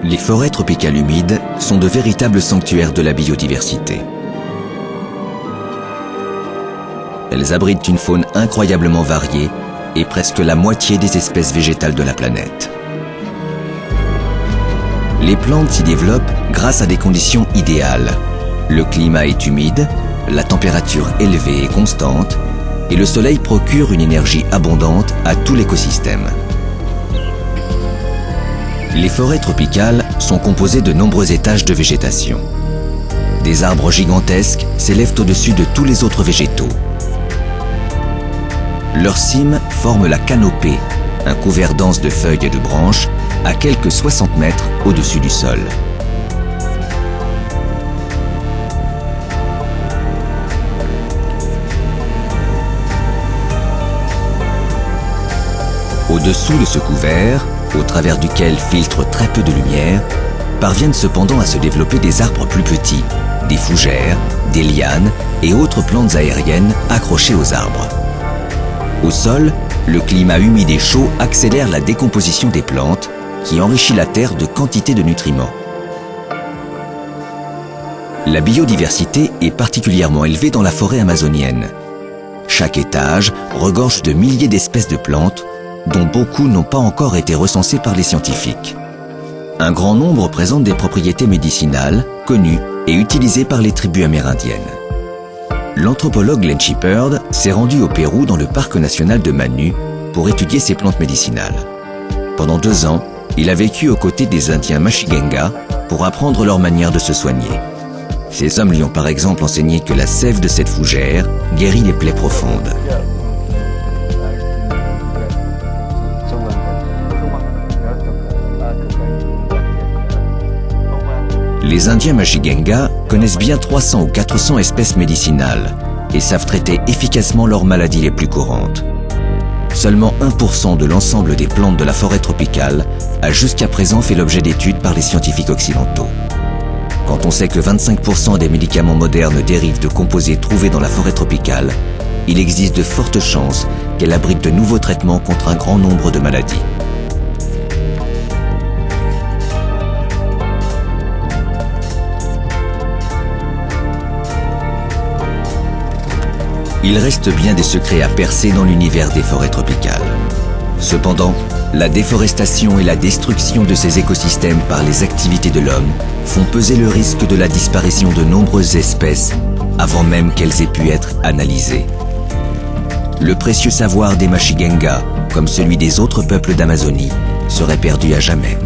Les forêts tropicales humides sont de véritables sanctuaires de la biodiversité. Elles abritent une faune incroyablement variée et presque la moitié des espèces végétales de la planète. Les plantes s'y développent grâce à des conditions idéales. Le climat est humide, la température élevée et constante, et le soleil procure une énergie abondante à tout l'écosystème. Les forêts tropicales sont composées de nombreux étages de végétation. Des arbres gigantesques s'élèvent au-dessus de tous les autres végétaux. Leurs cimes forment la canopée, un couvert dense de feuilles et de branches, à quelques 60 mètres au-dessus du sol. Au-dessous de ce couvert, au travers duquel filtre très peu de lumière, parviennent cependant à se développer des arbres plus petits, des fougères, des lianes et autres plantes aériennes accrochées aux arbres. Au sol, le climat humide et chaud accélère la décomposition des plantes, qui enrichit la terre de quantité de nutriments. La biodiversité est particulièrement élevée dans la forêt amazonienne. Chaque étage regorge de milliers d'espèces de plantes, dont beaucoup n'ont pas encore été recensées par les scientifiques. Un grand nombre présentent des propriétés médicinales, connues et utilisées par les tribus amérindiennes. L'anthropologue Glenn Shepherd s'est rendu au Pérou dans le parc national de Manu pour étudier ces plantes médicinales. Pendant 2 ans, il a vécu aux côtés des Indiens Mashigenga pour apprendre leur manière de se soigner. Ces hommes lui ont par exemple enseigné que la sève de cette fougère guérit les plaies profondes. Les Indiens Mashigenga connaissent bien 300 ou 400 espèces médicinales et savent traiter efficacement leurs maladies les plus courantes. Seulement 1% de l'ensemble des plantes de la forêt tropicale a jusqu'à présent fait l'objet d'études par les scientifiques occidentaux. Quand on sait que 25% des médicaments modernes dérivent de composés trouvés dans la forêt tropicale, il existe de fortes chances qu'elle abrite de nouveaux traitements contre un grand nombre de maladies. Il reste bien des secrets à percer dans l'univers des forêts tropicales. Cependant, la déforestation et la destruction de ces écosystèmes par les activités de l'homme font peser le risque de la disparition de nombreuses espèces avant même qu'elles aient pu être analysées. Le précieux savoir des Mashigenga, comme celui des autres peuples d'Amazonie, serait perdu à jamais.